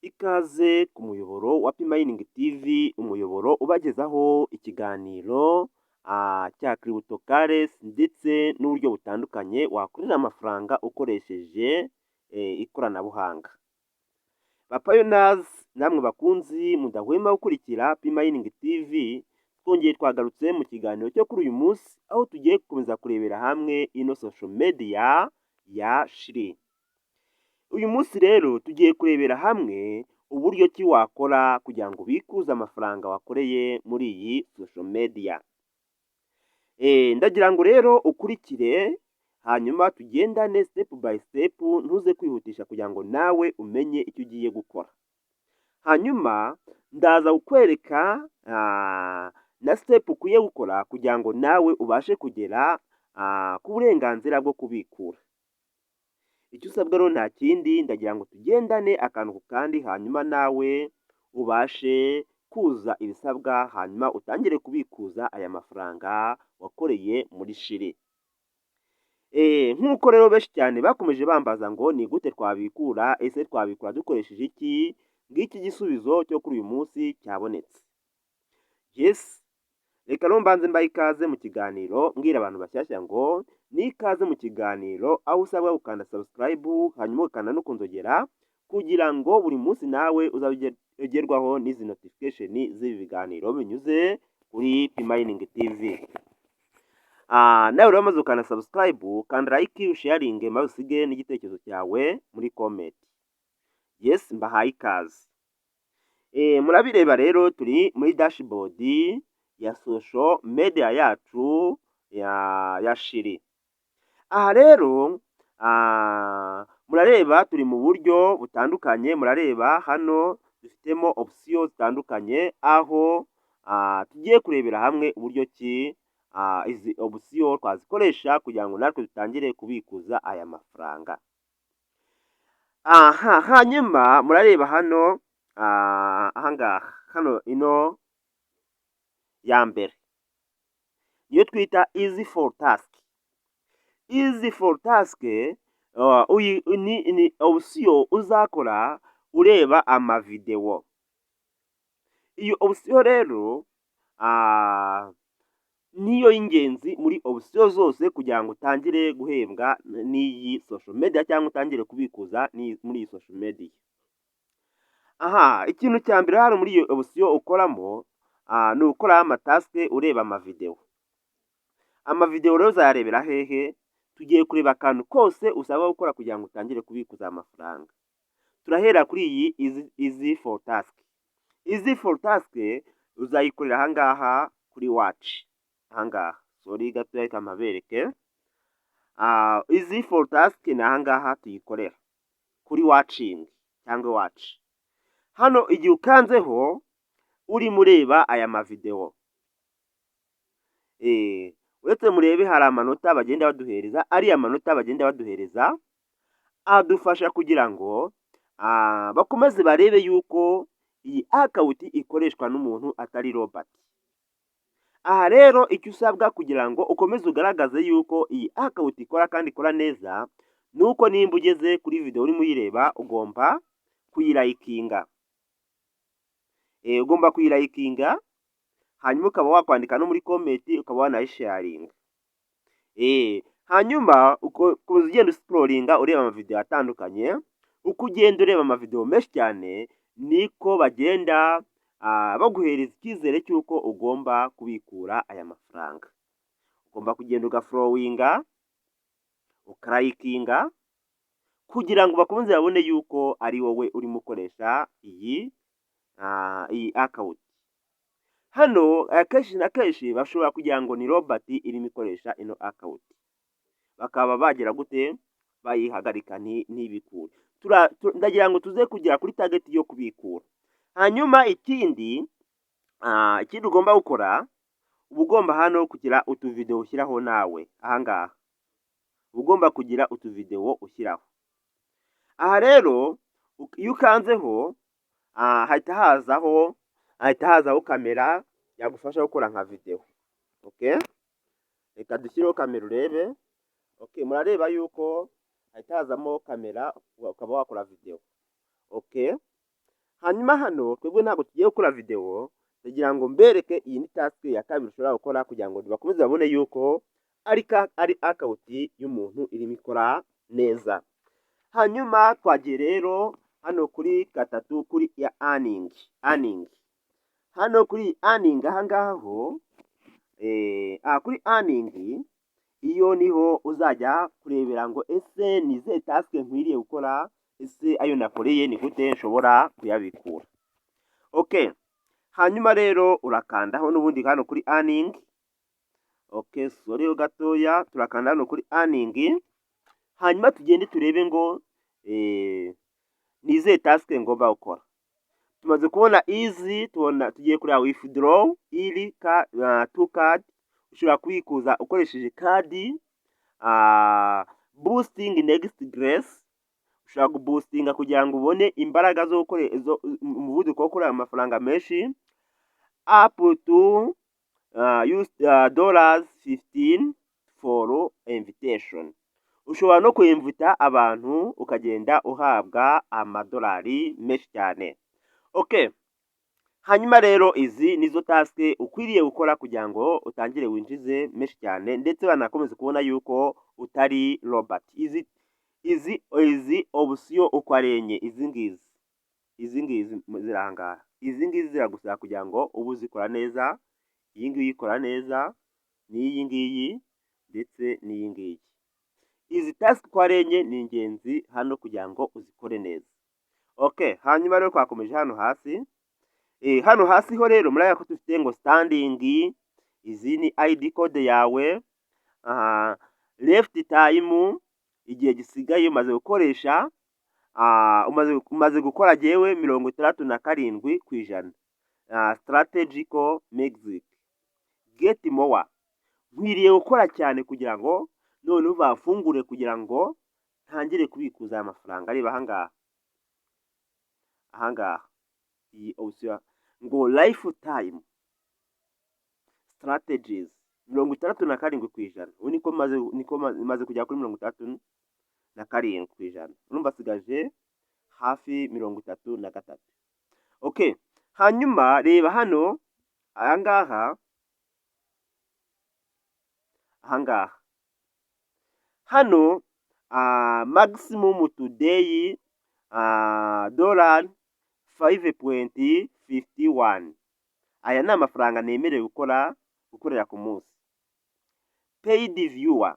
Ikaze ku muyoboro wa P-Mining TV, umuyoboro ubagezaho ikiganiro cya Cryptocurrency ndetse n'uburyo butandukanye wakorera amafaranga ukoresheje ikoranabuhanga. Bapayoners namwe bakunzi mudahwema gukurikira P-Mining TV, twongeye twagarutse mu kiganiro cyo kuri uyu munsi, aho tugiye gukomeza kurebera hamwe ino social media ya Shiri. Uyu munsi rero tugiye kurebera hamwe uburyo ki wakora kugira ngo ubikuze amafaranga wakoreye muri iyi social media. Ndagira ngo rero ukurikire hanyuma tugendane step by step, ntuze kwihutisha kugira ngo nawe umenye icyo ugiye gukora. Hanyuma ndaza kukwereka na step ukwiye gukora kugira ngo nawe ubashe kugera ku burenganzira bwo kubikura. Icyo usabwa rero nta kindi, ndagira ngo tugendane akantu ku kandi, hanyuma nawe ubashe kuza ibisabwa, hanyuma utangire kubikuza aya mafaranga wakoreye muri Shiri. Nk'uko rero benshi cyane bakomeje bambaza ngo ni gute twabikura, ese twabikura dukoresheje iki? Ngiki igisubizo cyo kuri uyu munsi cyabonetse. Yes, reka rero mbanze mbaye ikaze mu kiganiro, mbwira abantu bashyashya ngo ni ikaze mu kiganiro, aho usabwa gukanda subscribe, hanyuma ukanda no kunzogera kugira ngo buri munsi nawe uzabe ugerwaho n'izi notification z'ibi biganiro binyuze kuri P-Mining TV. Nawe rero wamaze gukanda subscribe, kanda like, sharing, maze usige n'igitekerezo cyawe muri comment. Yes, mbahaye ikaze. Murabireba rero turi muri dashboard ya social media yacu ya Shiri. Aha rero murareba turi mu buryo butandukanye, murareba hano dufitemo option zitandukanye, aho tugiye kurebera hamwe uburyo ki izi option twazikoresha kugira ngo natwe dutangire kubikuza aya mafaranga. Hanyuma murareba hano ahangaha, hano ino ya mbere iyo twita easy for task. Easy for task ni option uzakora ureba amavideo. Iyo option rero niyo y'ingenzi muri option zose kugira ngo utangire guhembwa n'iyi social media cyangwa utangire kubikuza muri iyi social media. Ikintu cya mbere hano muri iyo option ukoramo ni ukora amatask ureba amavideo. Amavideo rero uzayarebera hehe? Tugiye kureba akantu kose usabwa gukora kugira ngo utangire kubikuza amafaranga. Turahera kuri iyi easy for task. Easy for task uzayikorera ahangaha kuri watch. Ahangaha, sorry gato reka mpabereke. Easy for task ni ahangaha tuyikorera kuri watching cyangwa watch. Hano igihe ukanzeho uri mureba aya mavideo, uretse murebe hari amanota bagenda baduhereza, ariya manota bagenda baduhereza adufasha kugira ngo bakomeze barebe yuko iyi account ikoreshwa n'umuntu atari robot. Aha rero icyo usabwa kugira ngo ukomeze ugaragaze yuko iyi account ikora kandi ikora neza, nuko nimba ugeze kuri video urimo uyireba ugomba kuyirayikinga. Ugomba kuyirayikinga, hanyuma ukaba wakwandika no muri comment, ukaba wanayisharinga. Hanyuma ukomeza ugenda scrollinga ureba amavideo atandukanye. Uko ugenda ureba amavideo menshi cyane, niko bagenda baguhereza icyizere cy'uko ugomba kubikura aya mafaranga. Ugomba kugenda ugaflowinga, ukarayikinga, kugira ngo bakomeze babone yuko ari wowe urimo ukoresha iyi account. Hano akenshi na kenshi bashobora kugira ngo ni robot irimo ikoresha ino account, bakaba bagira gute? Bayihagarika ntibikure. Ndagira ngo tuze kugera kuri target yo kubikura. Hanyuma ikindi ugomba gukora, uba ugomba hano kugira utuvideo ushyiraho nawe. Ahangaha ugomba kugira utuvideo ushyiraho. Aha rero iyo ukanzeho hahita hazaho kamera yagufasha gukora nka video. Reka dushyireho kamera urebe. Murareba yuko hahita hazamo kamera ukaba wakora video. hanyuma hano twebwe ntabwo tugiye gukora video, kugira ngo mbereke iyi ni task ya kabiri ushobora gukora kugira ngo bakomeze babone yuko ari account y'umuntu irimo ikora neza. Hanyuma twagiye rero hano kuri gatatu kuri ya earning. Hano kuri earning ahangaha ho kuri earning iyo niho uzajya kurebera ngo ese ni izihe task nkwiriye gukora, ese ayo nakoreye ni gute nshobora kuyabikura. Okay, hanyuma rero urakandaho n'ubundi hano kuri earning. Okay, sorry gatoya, turakanda hano kuri earning. Hanyuma tugende turebe ngo ni izihe task ngomba gukora. Tumaze kubona easy, tugiye kuri withdraw iri to card, ushobora kubikuza ukoresheje kadi. Boosting next grace, ushobora kuboostinga kugira ngo ubone imbaraga zo gukora umuvuduko wo gukora amafaranga menshi. Up to $15 for invitation, ushobora no kwimvita abantu ukagenda uhabwa amadolari menshi cyane. Okay, hanyuma rero izi nizo task ukwiriye gukora kugira ngo utangire winjize menshi cyane, ndetse banakomeze kubona yuko utari Robert. Izi option uko ari enye, izi ngizi zirangara. Izi ngizi ziragusaba kugira ngo ubu zikora neza, iyi ngiyi ikora neza, n'iyi ngiyi ndetse n'iyi ngiyi. Izi task uko ari enye ni ingenzi hano kugira ngo uzikore neza. Okay, hanyuma rero twakomeje hano hasi. Hano hasi ho rero muraya ko dufite ngo standing, izi ni ID code yawe, left time, igihe gisigaye umaze gukoresha, umaze gukora jewe 67%. Strategical Mexic, get more, nkwiriye gukora cyane kugira ngo none bafungure kugira ngo ntangire kubikuza amafaranga. Reba ahangaha iyi option ngo lifetime strategies 67%. Ubu niko maze kujya kuri 67%. Urumva sigaje hafi 33. Okay, hanyuma reba hano ahangaha hano maximum today $5.51. Aya ni amafaranga nemerewe gukorera ku munsi. Paid viewer,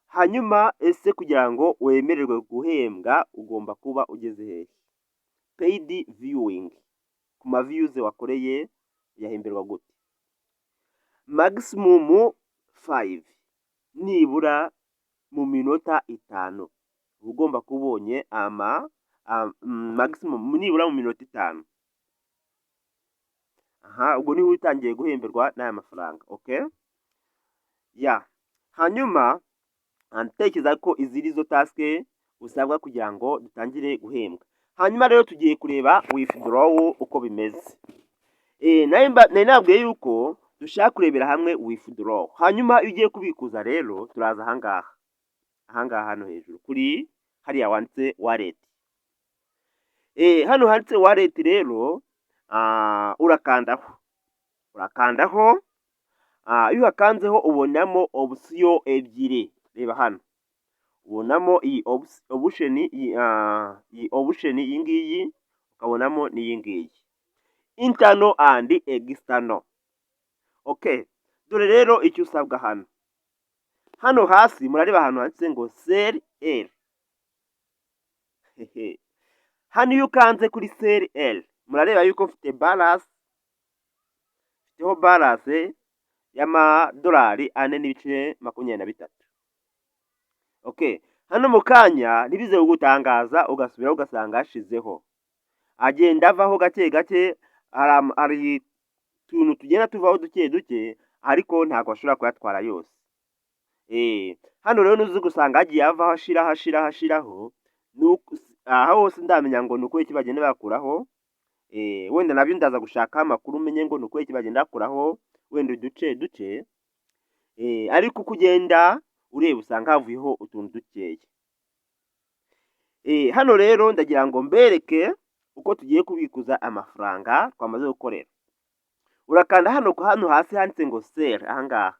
hanyuma ese kugira ngo wemererwe guhembwa ugomba kuba ugeze hehe? Paid viewing, ku ma views wakoreye yahemberwa gute? Maximum 5, nibura mu minota 5 ugomba kubonye maximum nibura mu minota 5. Ubwo niho utangiye guhemberwa n'aya mafaranga. Okay, hanyuma ntekereza ko izi zo task usabwa kugira ngo dutangire guhembwa. Hanyuma rero tugiye kureba withdraw uko bimeze. Nari nabwiye yuko dushaka kurebera hamwe withdraw. Hanyuma iyo ugiye kubikuza rero turaza ahangaha hano hejuru kuri hariya wanditse wallet. Hano handitse wallet rero urakandaho. Iyo hakanzeho ubonamo option ebyiri. Reba hano ubonamo iyi option iyi ngiyi, ukabonamo n'iyi ngiyi, internal and external. Okay, dore rero icyo usabwa hano hasi murareba ahantu handitse ngo sell L. Hano iyo ukanze kuri sell L murareba yuko mfite balance, mfiteho balance y'amadolari 4.23. Okay, hano mu kanya ntibize kugutangaza ugasubira ugasanga hashizeho, agenda avaho gake gake. Ari tuntu tugenda tuvaho duke ariko ntabwo ashobora kuyatwara yose. Hano rero nuzi gusanga agiye avaho hashiraho aha hose ndamenya ngo nuko iki bagenda bakuraho. Wenda nabyo ndaza gushaka amakuru umenye ngo nuko iki bagenda bakuraho wenda duce. Ariko kugenda ureba usanga havuyeho utuntu dukeye. Hano rero ndagira ngo mbereke uko tugiye kubikuza amafaranga twamaze gukorera. Urakanda hano hasi handitse ngo sell ahangaha.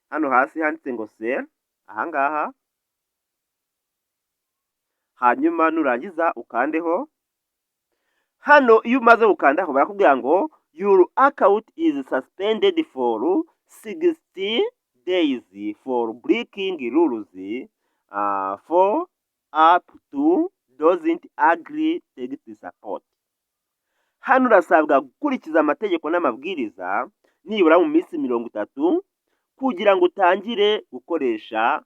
Hano hasi handitse ngo sell ahangaha. Hanyuma nurangiza ukandeho. Hano iyo umaze gukandaho barakubwira ngo your account is suspended for 60 days for breaking rules for up to doesn't agree text support. Hano urasabwa gukurikiza amategeko n'amabwiriza nibura mu minsi 30 kugira ngo utangire gukoresha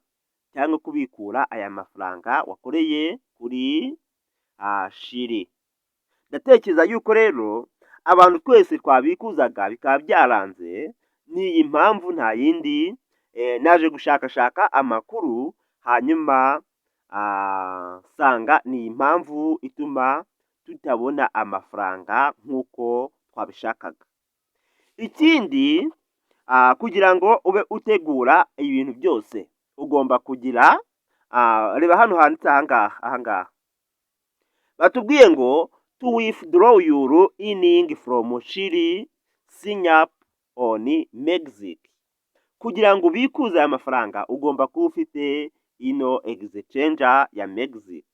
cyangwa kubikura aya mafaranga wakoreye kuri Shiri. Ndatekereza yuko rero abantu twese twabikuzaga bikaba byaranze, n'iyi mpamvu nta yindi. Naje gushakashaka amakuru hanyuma sanga ni impamvu ituma tutabona amafaranga nk'uko twabishakaga. Ikindi kugira ngo ube utegura ibintu byose ugomba kugira reba hano handitse ahangaha batubwiye ngo to withdraw your earning from Shiri sign up on Mexic. Kugira ngo ubikuze aya mafaranga ugomba kuba ufite ino exchanger ya Mexic.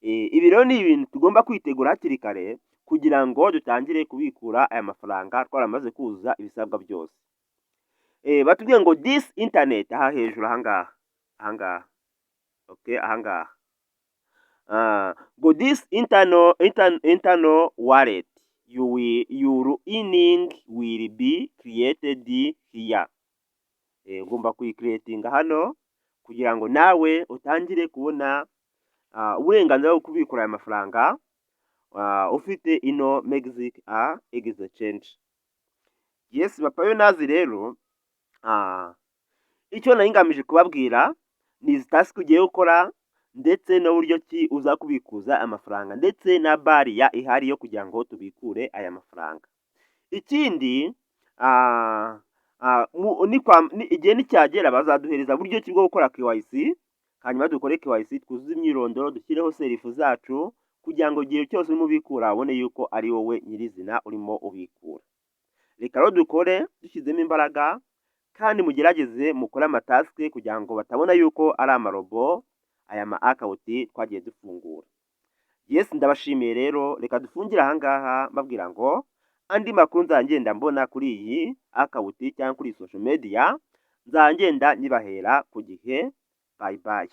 Ibi rero ni ibintu tugomba kwitegura hakiri kare kugira ngo dutangire kubikura aya mafaranga twaramaze kuzuza ibisabwa byose. Batubwiye ngo this internet aha hejuru ahangaha. Okay, ahangaha. Go this internal wallet your earning will be created here. Ugomba kuyicreatinga hano kugira ngo nawe utangire kubona uburenganzira bwo kubikura aya mafaranga ufite ino Mexic exchange. Yes, bapayo nazi rero icyo nari ngamije kubabwira ni izi task ugiye gukora ndetse n'uburyo ki uza kubikuza amafaranga ndetse na bariya ihari yo kugira ngo tubikure aya mafaranga. Ikindi igihe nicyagera bazaduhereza buryo ki bwo gukora KYC, hanyuma dukore KYC twuzuze imyirondoro dushyireho serifu zacu kugira ngo igihe cyose urimo ubikura abone yuko ari wowe nyirizina urimo ubikura. Reka rero dukore dushyizemo imbaraga kandi mugerageze mukore amataske kugira ngo batabona yuko ari amarobo aya ma account twagiye dufungura. Yes, ndabashimiye rero, reka dufungire ahangaha mbabwira ngo andi makuru nzagenda mbona kuri iyi account cyangwa kuri social media nzagenda nyibahera ku gihe. Bye bye.